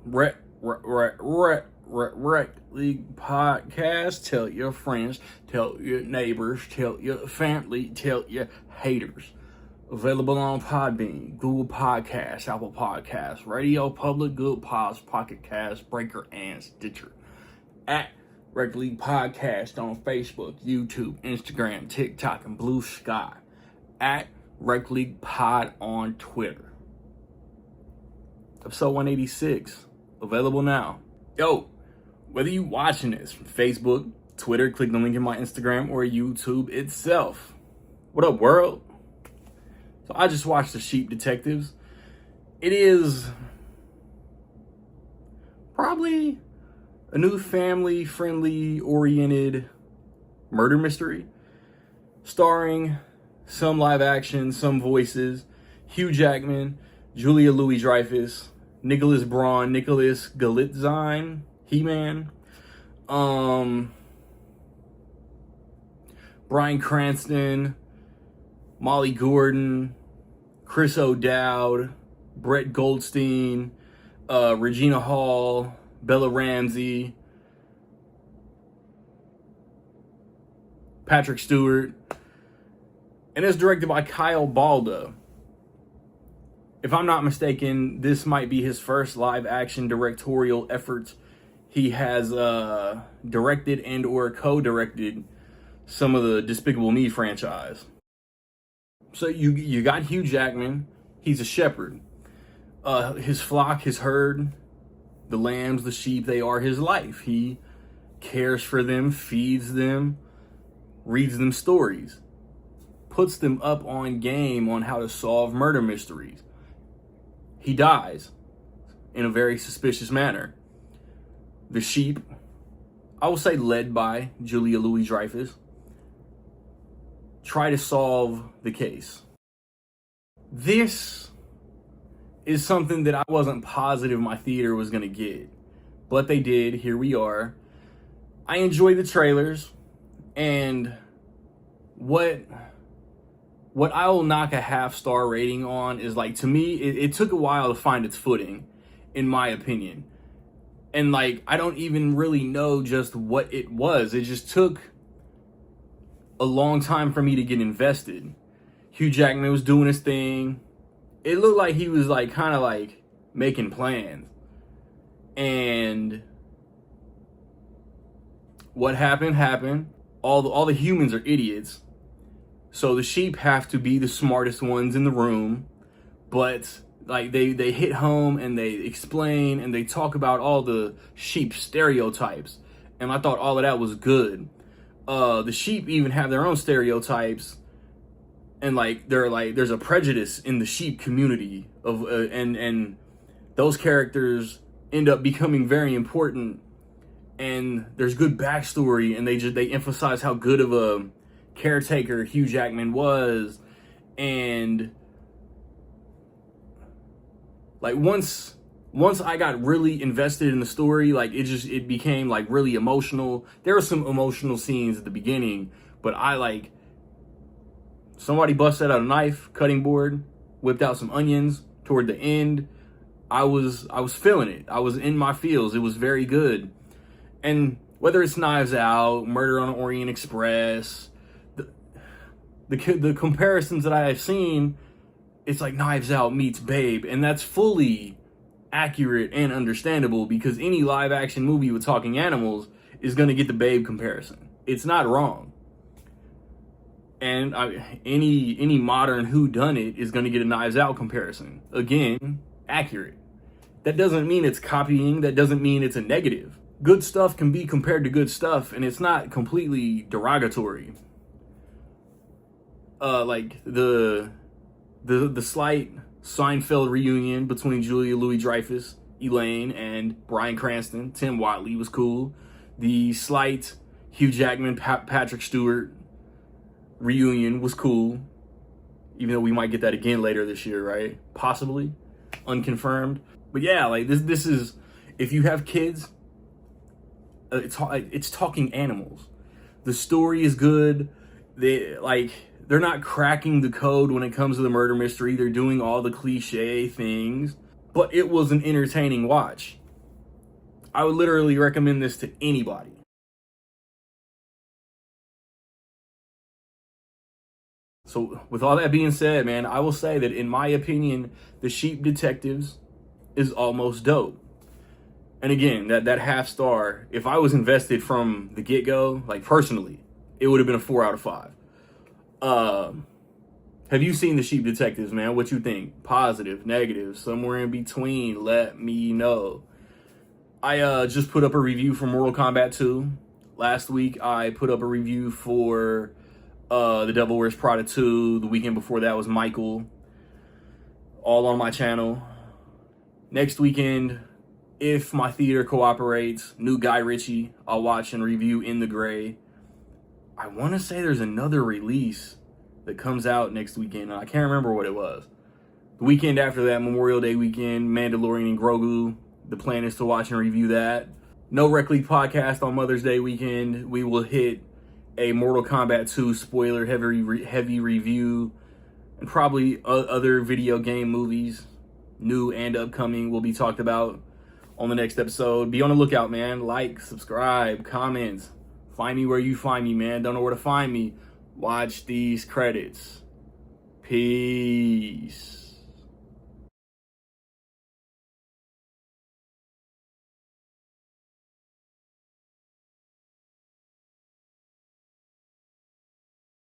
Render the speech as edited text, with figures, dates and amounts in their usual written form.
Rec League Podcast. Tell your friends, tell your neighbors, tell your family, tell your haters. Available on Podbean, Google Podcasts, Apple Podcasts, Radio Public, Good Pods, Pocket Cast, Breaker, and Stitcher. At Rec League Podcast on Facebook, YouTube, Instagram, TikTok, and Blue Sky. At Rec League Pod on Twitter. Episode 186. Available now. Yo, whether you watching this from Facebook, Twitter, click the link in my Instagram, or YouTube itself. What up, world? So I just watched The Sheep Detectives. It is probably a new family-friendly oriented murder mystery, starring some live action, some voices, Hugh Jackman, Julia Louis-Dreyfus, Nicholas Braun, Nicholas Galitzine, He-Man, Bryan Cranston, Molly Gordon, Chris O'Dowd, Brett Goldstein, Regina Hall, Bella Ramsey, Patrick Stewart, and it's directed by Kyle Balda. If I'm not mistaken, this might be his first live-action directorial effort. He has directed and or co-directed some of the Despicable Me franchise. So you got Hugh Jackman. He's a shepherd. His flock, his herd, the lambs, the sheep, they are his life. He cares for them, feeds them, reads them stories, puts them up on game on how to solve murder mysteries. He dies in a very suspicious manner. The sheep, I will say led by Julia Louis-Dreyfus, try to solve the case. This is something that I wasn't positive my theater was going to get, but they did. Here we are. I enjoy the trailers, and what I will knock a half-star rating on is, like, to me, it took a while to find its footing, in my opinion. And, like, I don't even really know just what it was. It just took a long time for me to get invested. Hugh Jackman was doing his thing. It looked like he was, like, kind of, like, making plans. And what happened. All the humans are idiots. So the sheep have to be the smartest ones in the room, but like they hit home and they explain and they talk about all the sheep stereotypes, and I thought all of that was good. The sheep even have their own stereotypes, and there's a prejudice in the sheep community of and those characters end up becoming very important, and there's good backstory, and they emphasize how good of a caretaker Hugh Jackman was. And like once I got really invested in the story, like it became like really emotional. There were some emotional scenes at the beginning, but somebody busted out a knife, cutting board, whipped out some onions toward the end. I was feeling it. I was in my feels. It was very good. And whether it's Knives Out, Murder on the Orient Express, the comparisons that I have seen, it's like Knives Out meets Babe, and that's fully accurate and understandable because any live action movie with talking animals is going to get the Babe comparison. It's not wrong. And any modern whodunit is going to get a Knives Out comparison. Again, accurate. That doesn't mean it's copying. That doesn't mean it's a negative. Good stuff can be compared to good stuff, and it's not completely derogatory. Like the slight Seinfeld reunion between Julia Louis-Dreyfus, Elaine, and Bryan Cranston, Tim Watley was cool. The slight Hugh Jackman, Patrick Stewart reunion was cool. Even though we might get that again later this year, right? Possibly. Unconfirmed. But yeah, like this is, if you have kids, it's talking animals. The story is good. They're not cracking the code when it comes to the murder mystery. They're doing all the cliche things, but it was an entertaining watch. I would literally recommend this to anybody. So with all that being said, man, I will say that in my opinion, The Sheep Detectives is almost dope. And again, that half star, if I was invested from the get-go, like personally, it would have been a 4 out of 5. Have you seen The Sheep Detectives, man? What you think? Positive, negative, somewhere in between? Let me know. I just put up a review for Mortal Kombat 2. Last week, I put up a review for The Devil Wears Prada 2. The weekend before that was Michael. All on my channel. Next weekend, if my theater cooperates, new Guy Ritchie, I'll watch and review In the Gray. I want to say there's another release that comes out next weekend. I can't remember what it was. The weekend after that, Memorial Day weekend, Mandalorian and Grogu. The plan is to watch and review that. No Rec League podcast on Mother's Day weekend. We will hit a Mortal Kombat 2 spoiler heavy review, and probably other video game movies, new and upcoming, will be talked about on the next episode. Be on the lookout, man. Like, subscribe, comments. Find me where you find me, man. Don't know where to find me. Watch these credits. Peace.